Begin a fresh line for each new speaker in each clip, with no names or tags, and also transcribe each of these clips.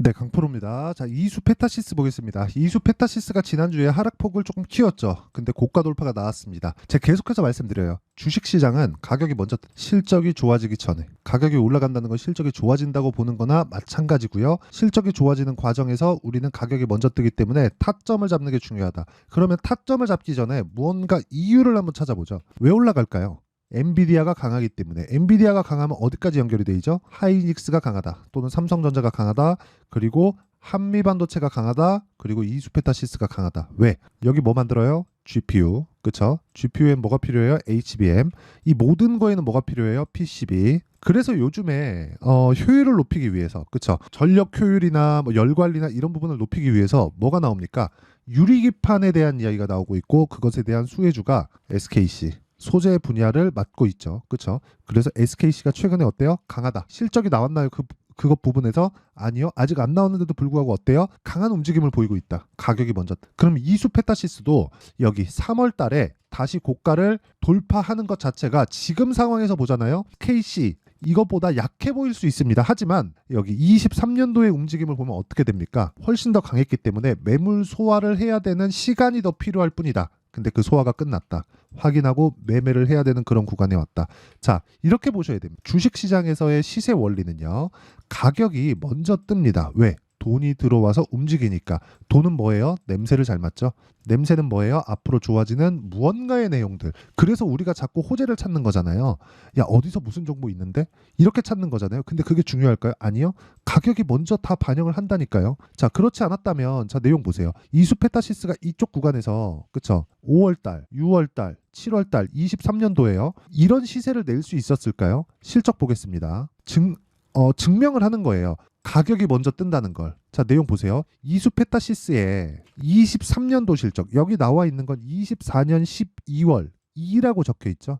네, 강프로입니다. 자, 이수페타시스 보겠습니다. 이수페타시스가 지난주에 하락폭을 조금 키웠죠. 근데 고가 돌파가 나왔습니다. 제가 계속해서 말씀드려요. 주식시장은 가격이 먼저 실적이 좋아지기 전에 가격이 올라간다는 건 실적이 좋아진다고 보는 거나 마찬가지고요. 실적이 좋아지는 과정에서 우리는 가격이 먼저 뜨기 때문에 타점을 잡는 게 중요하다. 그러면 타점을 잡기 전에 무언가 이유를 한번 찾아보죠. 왜 올라갈까요? 엔비디아가 강하기 때문에. 엔비디아가 강하면 어디까지 연결이 돼 있죠? 하이닉스가 강하다, 또는 삼성전자가 강하다, 그리고 한미반도체가 강하다, 그리고 이수페타시스가 강하다. 왜? 여기 뭐 만들어요? GPU. 그쵸? GPU엔 뭐가 필요해요? HBM. 이 모든 거에는 뭐가 필요해요? PCB. 그래서 요즘에 효율을 높이기 위해서, 그쵸? 전력 효율이나 뭐 열 관리나 이런 부분을 높이기 위해서 뭐가 나옵니까? 유리기판에 대한 이야기가 나오고 있고, 그것에 대한 수혜주가 SKC. 소재 분야를 맡고 있죠. 그렇죠? 그래서 SKC가 최근에 어때요? 강하다. 실적이 나왔나요? 그것 부분에서 아니요. 아직 안 나왔는데도 불구하고 어때요? 강한 움직임을 보이고 있다. 가격이 먼저. 그럼 이수페타시스도 여기 3월 달에 다시 고가를 돌파하는 것 자체가 지금 상황에서 보잖아요. KC 이것보다 약해 보일 수 있습니다. 하지만 여기 23년도의 움직임을 보면 어떻게 됩니까? 훨씬 더 강했기 때문에 매물 소화를 해야 되는 시간이 더 필요할 뿐이다. 근데 그 소화가 끝났다. 확인하고 매매를 해야 되는 그런 구간에 왔다. 자, 이렇게 보셔야 됩니다. 주식시장에서의 시세 원리는요, 가격이 먼저 뜹니다. 왜? 돈이 들어와서 움직이니까. 돈은 뭐예요? 냄새를 잘 맡죠. 냄새는 뭐예요? 앞으로 좋아지는 무언가의 내용들. 그래서 우리가 자꾸 호재를 찾는 거잖아요. 야, 어디서 무슨 정보 있는데? 이렇게 찾는 거잖아요. 근데 그게 중요할까요? 아니요. 가격이 먼저 다 반영을 한다니까요. 자, 그렇지 않았다면 자, 내용 보세요. 이수페타시스가 이쪽 구간에서, 그쵸? 5월달, 6월달, 7월달, 23년도에요. 이런 시세를 낼 수 있었을까요? 실적 보겠습니다. 증명을 하는 거예요. 가격이 먼저 뜬다는 걸. 자, 내용 보세요. 이수페타시스의 23년도 실적. 여기 나와 있는 건 24년 12월 2라고 적혀 있죠.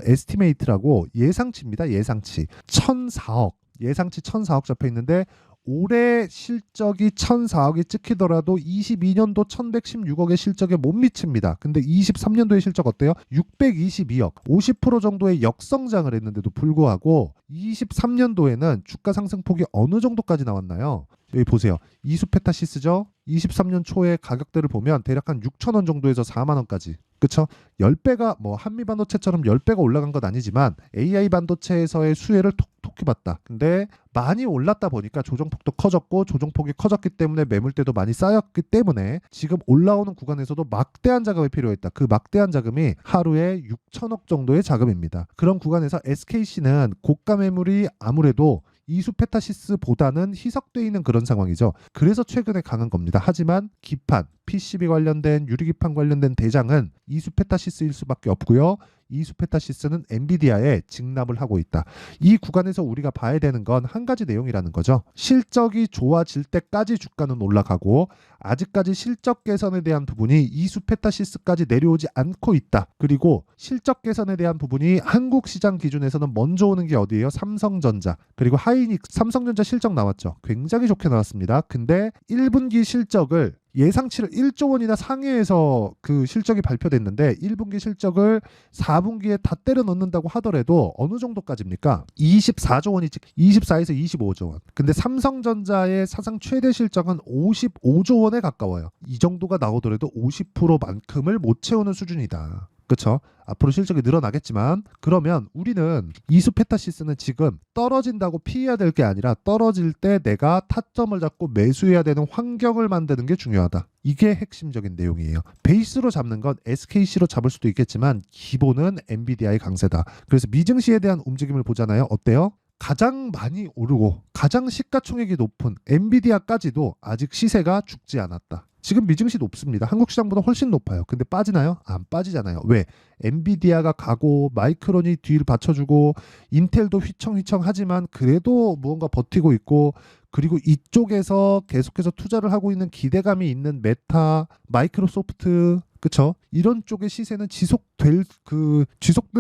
에스티메이트라고 예상치입니다. 예상치. 1,004억. 예상치 1,004억 잡혀 있는데 올해 실적이 1,004억이 찍히더라도 22년도 1,116억의 실적에 못 미칩니다. 근데 23년도의 실적 어때요? 622억. 50% 정도의 역성장을 했는데도 불구하고 23년도에는 주가 상승폭이 어느 정도까지 나왔나요? 여기 보세요. 이수페타시스죠? 23년 초에 가격대를 보면 대략 한 6,000원 정도에서 4만 원까지. 그쵸? 10배가 뭐 한미반도체처럼 10배가 올라간 건 아니지만 AI 반도체에서의 수혜를 톡톡히 봤다. 근데 많이 올랐다 보니까 조정폭도 커졌고, 조정폭이 커졌기 때문에 매물대도 많이 쌓였기 때문에 지금 올라오는 구간에서도 막대한 자금이 필요했다. 그 막대한 자금이 하루에 6천억 정도의 자금입니다. 그런 구간에서 SKC는 고가 매물이 아무래도 이수페타시스보다는 희석되어 있는 그런 상황이죠. 그래서 최근에 강한 겁니다. 하지만 기판, PCB 관련된 유리기판 관련된 대장은 이수페타시스일 수밖에 없고요. 이수페타시스는 엔비디아에 직납을 하고 있다. 이 구간에서 우리가 봐야 되는 건 한 가지 내용이라는 거죠. 실적이 좋아질 때까지 주가는 올라가고, 아직까지 실적 개선에 대한 부분이 이수페타시스까지 내려오지 않고 있다. 그리고 실적 개선에 대한 부분이 한국 시장 기준에서는 먼저 오는 게 어디예요? 삼성전자. 그리고 하이닉스. 삼성전자 실적 나왔죠. 굉장히 좋게 나왔습니다. 근데 1분기 실적을 예상치를 1조 원이나 상회해서 그 실적이 발표됐는데 1분기 실적을 4분기에 다 때려 넣는다고 하더라도 어느 정도까지입니까? 24조 원이 24에서 25조 원. 근데 삼성전자의 사상 최대 실적은 55조 원에 가까워요. 이 정도가 나오더라도 50%만큼을 못 채우는 수준이다. 그쵸? 앞으로 실적이 늘어나겠지만, 그러면 우리는 이수페타시스는 지금 떨어진다고 피해야 될 게 아니라 떨어질 때 내가 타점을 잡고 매수해야 되는 환경을 만드는 게 중요하다. 이게 핵심적인 내용이에요. 베이스로 잡는 건 SKC로 잡을 수도 있겠지만 기본은 엔비디아의 강세다. 그래서 미증시에 대한 움직임을 보잖아요. 어때요? 가장 많이 오르고 가장 시가총액이 높은 엔비디아까지도 아직 시세가 죽지 않았다. 지금 미증시 높습니다. 한국 시장보다 훨씬 높아요. 근데 빠지나요? 안 빠지잖아요. 왜? 엔비디아가 가고 마이크론이 뒤를 받쳐주고 인텔도 휘청휘청하지만 그래도 무언가 버티고 있고, 그리고 이쪽에서 계속해서 투자를 하고 있는 기대감이 있는 메타, 마이크로소프트, 그쵸? 이런 쪽의 시세는 지속될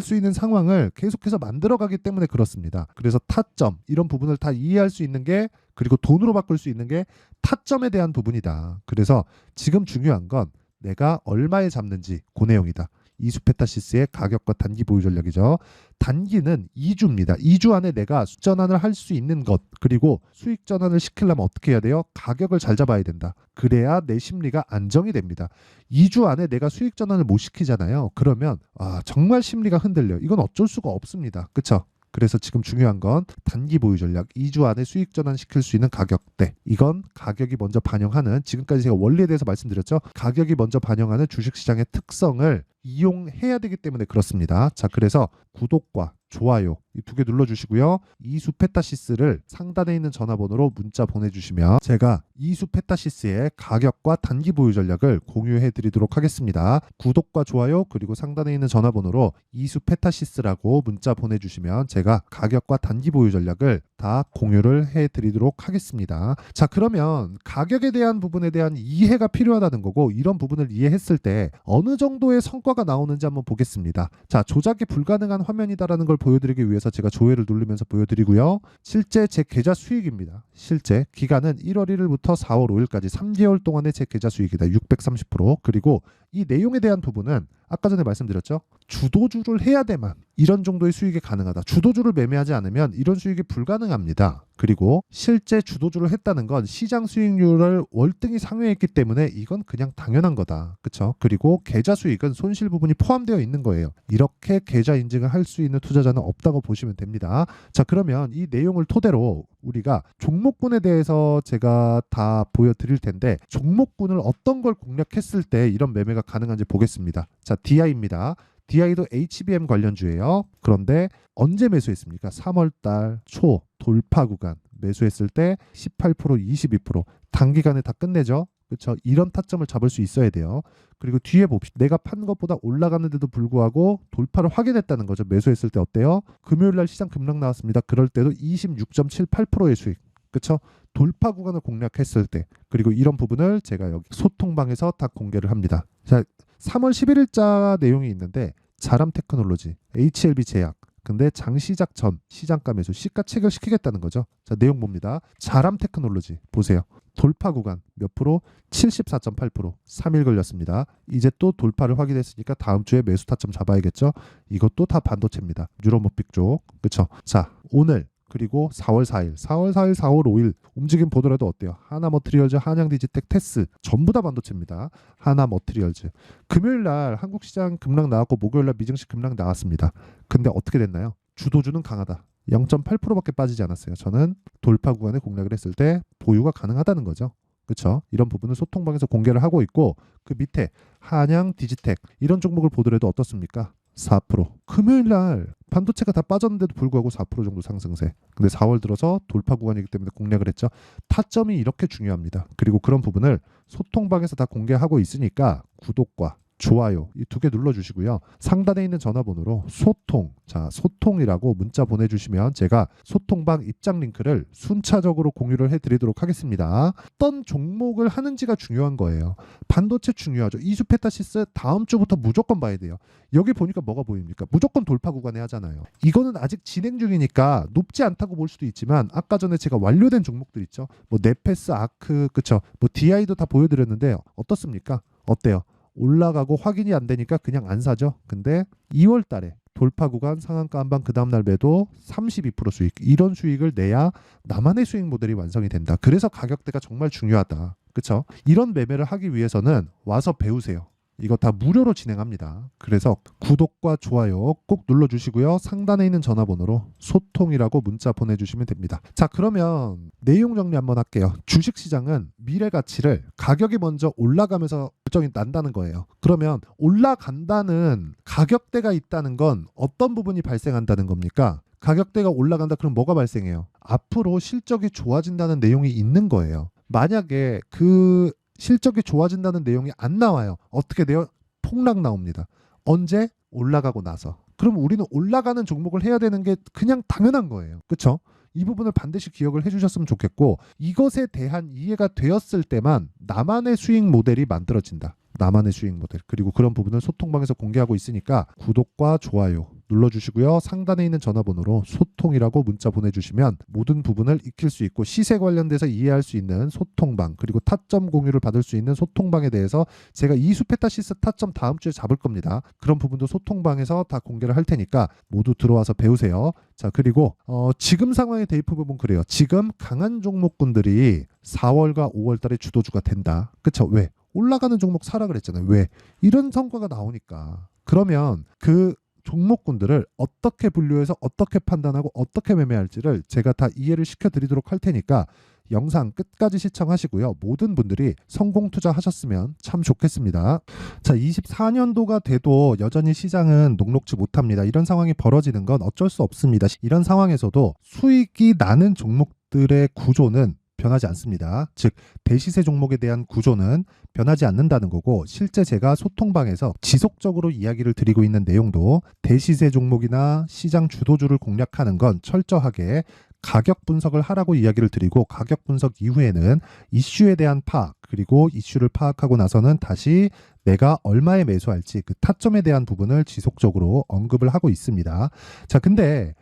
수 있는 상황을 계속해서 만들어가기 때문에 그렇습니다. 그래서 타점, 이런 부분을 다 이해할 수 있는 게, 그리고 돈으로 바꿀 수 있는 게 타점에 대한 부분이다. 그래서 지금 중요한 건 내가 얼마에 잡는지, 그 내용이다. 이수페타시스의 가격과 단기 보유 전략이죠. 단기는 2주입니다. 2주 안에 내가 전환을 할 수 있는 것, 그리고 수익 전환을 시키려면 어떻게 해야 돼요? 가격을 잘 잡아야 된다. 그래야 내 심리가 안정이 됩니다. 2주 안에 내가 수익 전환을 못 시키잖아요. 그러면 정말 심리가 흔들려. 이건 어쩔 수가 없습니다. 그쵸? 그래서 지금 중요한 건 단기 보유 전략, 2주 안에 수익 전환 시킬 수 있는 가격대. 이건 가격이 먼저 반영하는, 지금까지 제가 원리에 대해서 말씀드렸죠. 가격이 먼저 반영하는 주식시장의 특성을 이용해야 되기 때문에 그렇습니다. 자, 그래서 구독과 좋아요 이 두 개 눌러주시고요. 이수페타시스를 상단에 있는 전화번호로 문자 보내주시면 제가 이수페타시스의 가격과 단기 보유 전략을 공유해 드리도록 하겠습니다. 구독과 좋아요 그리고 상단에 있는 전화번호로 이수페타시스라고 문자 보내주시면 제가 가격과 단기 보유 전략을 다 공유를 해 드리도록 하겠습니다. 자, 그러면 가격에 대한 부분에 대한 이해가 필요하다는 거고, 이런 부분을 이해했을 때 어느 정도의 성과가 나오는지 한번 보겠습니다. 자, 조작이 불가능한 화면이다라는 걸 보여드리기 위해서 제가 조회를 누르면서 보여드리고요. 실제 제 계좌 수익입니다. 실제 기간은 1월 1일부터 4월 5일까지 3개월 동안의 제 계좌 수익이다. 630%. 그리고 이 내용에 대한 부분은 아까 전에 말씀드렸죠. 주도주를 해야 돼만 이런 정도의 수익이 가능하다. 주도주를 매매하지 않으면 이런 수익이 불가능합니다. 그리고 실제 주도주를 했다는 건 시장 수익률을 월등히 상회했기 때문에 이건 그냥 당연한 거다. 그렇죠? 그리고 계좌 수익은 손실 부분이 포함되어 있는 거예요. 이렇게 계좌 인증을 할 수 있는 투자자는 없다고 보시면 됩니다. 자, 그러면 이 내용을 토대로 우리가 종목군에 대해서 제가 다 보여드릴 텐데, 종목군을 어떤 걸 공략했을 때 이런 매매가 가능한지 보겠습니다. 자, DI입니다. DI도 HBM 관련주예요. 그런데 언제 매수했습니까? 3월달 초 돌파 구간 매수했을 때 18%, 22% 단기간에 다 끝내죠. 그렇죠? 이런 타점을 잡을 수 있어야 돼요. 그리고 뒤에 봅시다. 내가 판 것보다 올라가는데도 불구하고 돌파를 확인했다는 거죠. 매수했을 때 어때요? 금요일날 시장 급락 나왔습니다. 그럴 때도 26.78%의 수익. 그렇죠? 돌파 구간을 공략했을 때. 그리고 이런 부분을 제가 여기 소통방에서 다 공개를 합니다. 자, 3월 11일자 내용이 있는데 자람 테크놀로지, HLB 제약. 근데 장시작 전 시장가 매수 시가 체결시키겠다는 거죠. 자, 내용 봅니다. 자람 테크놀로지 보세요. 돌파 구간 몇 프로? 74.8%. 3일 걸렸습니다. 이제 또 돌파를 확인했으니까 다음 주에 매수 타점 잡아야겠죠. 이것도 다 반도체입니다. 유로모픽 쪽. 그렇죠? 자, 오늘 그리고 4월 4일, 4월 5일 움직임 보더라도 어때요? 하나머트리얼즈, 한양디지텍, 테스 전부 다 반도체입니다. 하나머트리얼즈. 금요일 날 한국 시장 급락 나왔고 목요일 날 미증시 급락 나왔습니다. 근데 어떻게 됐나요? 주도주는 강하다. 0.8%밖에 빠지지 않았어요. 저는 돌파 구간에 공략을 했을 때 보유가 가능하다는 거죠. 그렇죠? 이런 부분을 소통방에서 공개를 하고 있고, 그 밑에 한양, 디지텍 이런 종목을 보더라도 어떻습니까? 4%. 금요일 날 반도체가 다 빠졌는데도 불구하고 4% 정도 상승세. 근데 4월 들어서 돌파 구간이기 때문에 공략을 했죠. 타점이 이렇게 중요합니다. 그리고 그런 부분을 소통방에서 다 공개하고 있으니까 구독과 좋아요 이 두 개 눌러주시고요. 상단에 있는 전화번호로 소통, 자 소통이라고 문자 보내주시면 제가 소통방 입장 링크를 순차적으로 공유를 해드리도록 하겠습니다. 어떤 종목을 하는지가 중요한 거예요. 반도체 중요하죠. 이수페타시스 다음 주부터 무조건 봐야 돼요. 여기 보니까 뭐가 보입니까? 무조건 돌파 구간에 하잖아요. 이거는 아직 진행 중이니까 높지 않다고 볼 수도 있지만, 아까 전에 제가 완료된 종목들 있죠. 뭐 네페스, 아크, 그쵸? 뭐 DI도 다 보여드렸는데 어떻습니까? 어때요? 올라가고 확인이 안 되니까 그냥 안 사죠. 근데 2월 달에 돌파 구간 상한가 한방 그 다음날 매도 32% 수익, 이런 수익을 내야 나만의 수익 모델이 완성이 된다. 그래서 가격대가 정말 중요하다. 그쵸? 이런 매매를 하기 위해서는 와서 배우세요. 이거 다 무료로 진행합니다. 그래서 구독과 좋아요 꼭 눌러주시고요. 상단에 있는 전화번호로 소통이라고 문자 보내주시면 됩니다. 자, 그러면 내용 정리 한번 할게요. 주식시장은 미래 가치를 가격이 먼저 올라가면서 결정이 난다는 거예요. 그러면 올라간다는 가격대가 있다는 건 어떤 부분이 발생한다는 겁니까? 가격대가 올라간다 그럼 뭐가 발생해요? 앞으로 실적이 좋아진다는 내용이 있는 거예요. 만약에 그 실적이 좋아진다는 내용이 안 나와요. 어떻게 돼요? 폭락 나옵니다. 언제? 올라가고 나서. 그럼 우리는 올라가는 종목을 해야 되는 게 그냥 당연한 거예요. 그렇죠? 이 부분을 반드시 기억을 해주셨으면 좋겠고, 이것에 대한 이해가 되었을 때만 나만의 수익 모델이 만들어진다. 나만의 수익 모델. 그리고 그런 부분을 소통방에서 공개하고 있으니까 구독과 좋아요 눌러주시고요. 상단에 있는 전화번호로 소통이라고 문자 보내주시면 모든 부분을 익힐 수 있고 시세 관련돼서 이해할 수 있는 소통방 그리고 타점 공유를 받을 수 있는 소통방에 대해서 제가 이수페타시스 타점 다음 주에 잡을 겁니다. 그런 부분도 소통방에서 다 공개를 할 테니까 모두 들어와서 배우세요. 자, 그리고 지금 상황의 대입 부분 그래요. 지금 강한 종목군들이 4월과 5월 달에 주도주가 된다. 그쵸? 왜? 올라가는 종목 사라 그랬잖아요. 왜? 이런 성과가 나오니까. 그러면 그 종목군들을 어떻게 분류해서 어떻게 판단하고 어떻게 매매할지를 제가 다 이해를 시켜드리도록 할 테니까 영상 끝까지 시청하시고요. 모든 분들이 성공 투자하셨으면 참 좋겠습니다. 자, 24년도가 돼도 여전히 시장은 녹록지 못합니다. 이런 상황이 벌어지는 건 어쩔 수 없습니다. 이런 상황에서도 수익이 나는 종목들의 구조는 변하지 않습니다. 즉 대시세 종목에 대한 구조는 변하지 않는다는 거고 실제 제가 소통방에서 지속적으로 이야기를 드리고 있는 내용도 대시세 종목이나 시장 주도주를 공략하는 건 철저하게 가격 분석을 하라고 이야기를 드리고 가격 분석 이후에는 이슈에 대한 파악 그리고 이슈를 파악하고 나서는 다시 내가 얼마에 매수할지 그 타점에 대한 부분을 지속적으로 언급을 하고 있습니다. 자, 근데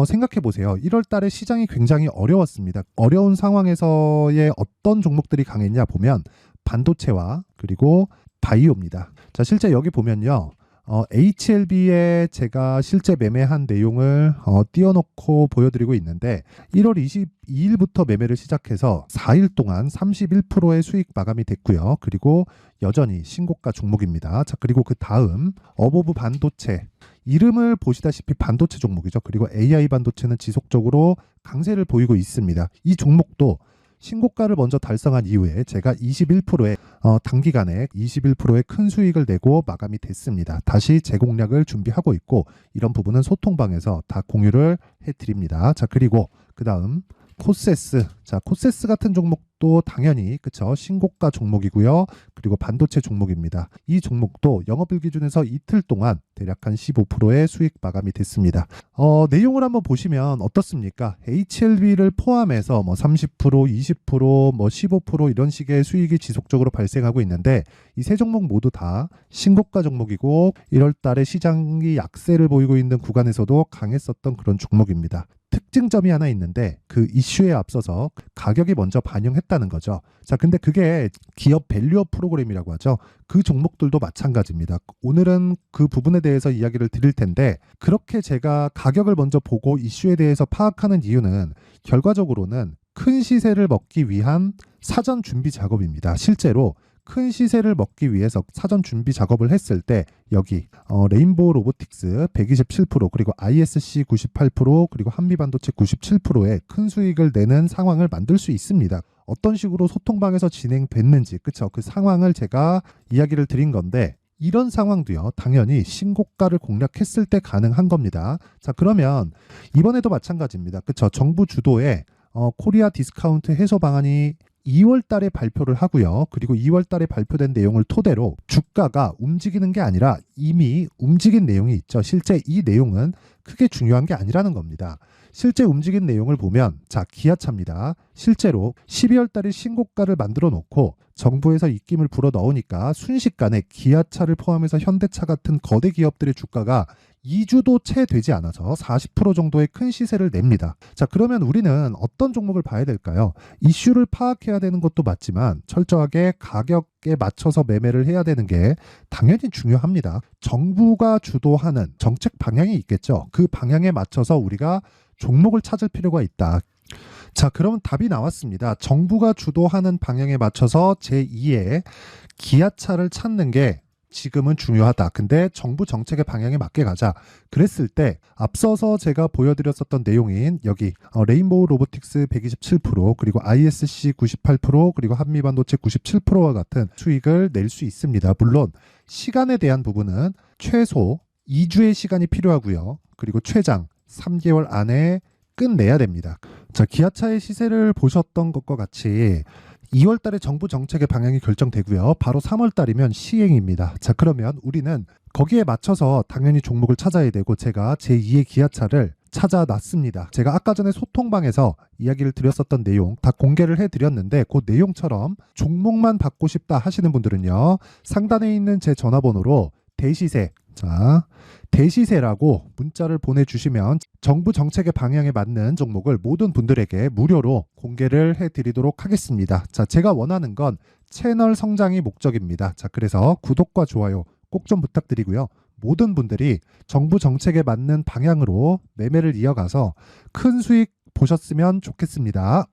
생각해 보세요. 1월 달에 시장이 굉장히 어려웠습니다. 어려운 상황에서의 어떤 종목들이 강했냐 보면 반도체와 그리고 바이오입니다. 자, 실제 여기 보면요. HLB에 제가 실제 매매한 내용을 띄워놓고 보여드리고 있는데 1월 22일부터 매매를 시작해서 4일 동안 31%의 수익 마감이 됐고요. 그리고 여전히 신고가 종목입니다. 자, 그리고 그 다음 어보브 반도체 이름을 보시다시피 반도체 종목이죠. 그리고 AI 반도체는 지속적으로 강세를 보이고 있습니다. 이 종목도 신고가를 먼저 달성한 이후에 제가 21%의 단기간에 21%의 큰 수익을 내고 마감이 됐습니다. 다시 재공략을 준비하고 있고 이런 부분은 소통방에서 다 공유를 해드립니다. 자, 그리고 그 다음 코세스. 자, 코세스 같은 종목도 당연히 그쵸 신고가 종목이고요. 그리고 반도체 종목입니다. 이 종목도 영업일 기준에서 이틀 동안 대략 한 15%의 수익 마감이 됐습니다. 내용을 한번 보시면 어떻습니까? HLB를 포함해서 뭐 30%, 20%, 뭐 15% 이런 식의 수익이 지속적으로 발생하고 있는데 이 세 종목 모두 다 신고가 종목이고 1월 달에 시장이 약세를 보이고 있는 구간에서도 강했었던 그런 종목입니다. 특징점이 하나 있는데 그 이슈에 앞서서 가격이 먼저 반영했다는 거죠. 자, 근데 그게 기업 밸류업 프로그램이라고 하죠. 그 종목들도 마찬가지입니다. 오늘은 그 부분에 대해서 이야기를 드릴 텐데 그렇게 제가 가격을 먼저 보고 이슈에 대해서 파악하는 이유는 결과적으로는 큰 시세를 먹기 위한 사전 준비 작업입니다. 실제로 큰 시세를 먹기 위해서 사전 준비 작업을 했을 때 여기 레인보우 로보틱스 127% 그리고 ISC 98% 그리고 한미반도체 97%의 큰 수익을 내는 상황을 만들 수 있습니다. 어떤 식으로 소통방에서 진행됐는지 그쵸? 그 상황을 제가 이야기를 드린 건데 이런 상황도요 당연히 신고가를 공략했을 때 가능한 겁니다. 자, 그러면 이번에도 마찬가지입니다. 그쵸? 정부 주도의 코리아 디스카운트 해소 방안이 2월 달에 발표를 하고요. 그리고 2월 달에 발표된 내용을 토대로 주가가 움직이는 게 아니라 이미 움직인 내용이 있죠. 실제 이 내용은 크게 중요한 게 아니라는 겁니다. 실제 움직인 내용을 보면 자, 기아차입니다. 실제로 12월 달에 신고가를 만들어 놓고 정부에서 입김을 불어 넣으니까 순식간에 기아차를 포함해서 현대차 같은 거대 기업들의 주가가 2주도 채 되지 않아서 40% 정도의 큰 시세를 냅니다. 자, 그러면 우리는 어떤 종목을 봐야 될까요? 이슈를 파악해야 되는 것도 맞지만 철저하게 가격에 맞춰서 매매를 해야 되는 게 당연히 중요합니다. 정부가 주도하는 정책 방향이 있겠죠. 그 방향에 맞춰서 우리가 종목을 찾을 필요가 있다. 자, 그러면 답이 나왔습니다. 정부가 주도하는 방향에 맞춰서 제2의 기아차를 찾는 게 지금은 중요하다. 근데 정부 정책의 방향에 맞게 가자. 그랬을 때 앞서서 제가 보여드렸었던 내용인 여기 레인보우 로보틱스 127% 그리고 ISC 98% 그리고 한미반도체 97%와 같은 수익을 낼 수 있습니다. 물론 시간에 대한 부분은 최소 2주의 시간이 필요하고요. 그리고 최장 3개월 안에 끝내야 됩니다. 자, 기아차의 시세를 보셨던 것과 같이 2월 달에 정부 정책의 방향이 결정되고요. 바로 3월 달이면 시행입니다. 자, 그러면 우리는 거기에 맞춰서 당연히 종목을 찾아야 되고 제가 제2의 기아차를 찾아놨습니다. 제가 아까 전에 소통방에서 이야기를 드렸었던 내용 다 공개를 해드렸는데 그 내용처럼 종목만 받고 싶다 하시는 분들은요. 상단에 있는 제 전화번호로 대시세 자, 대시세라고 문자를 보내주시면 정부 정책의 방향에 맞는 종목을 모든 분들에게 무료로 공개를 해드리도록 하겠습니다. 자, 제가 원하는 건 채널 성장이 목적입니다. 자, 그래서 구독과 좋아요 꼭 좀 부탁드리고요. 모든 분들이 정부 정책에 맞는 방향으로 매매를 이어가서 큰 수익 보셨으면 좋겠습니다.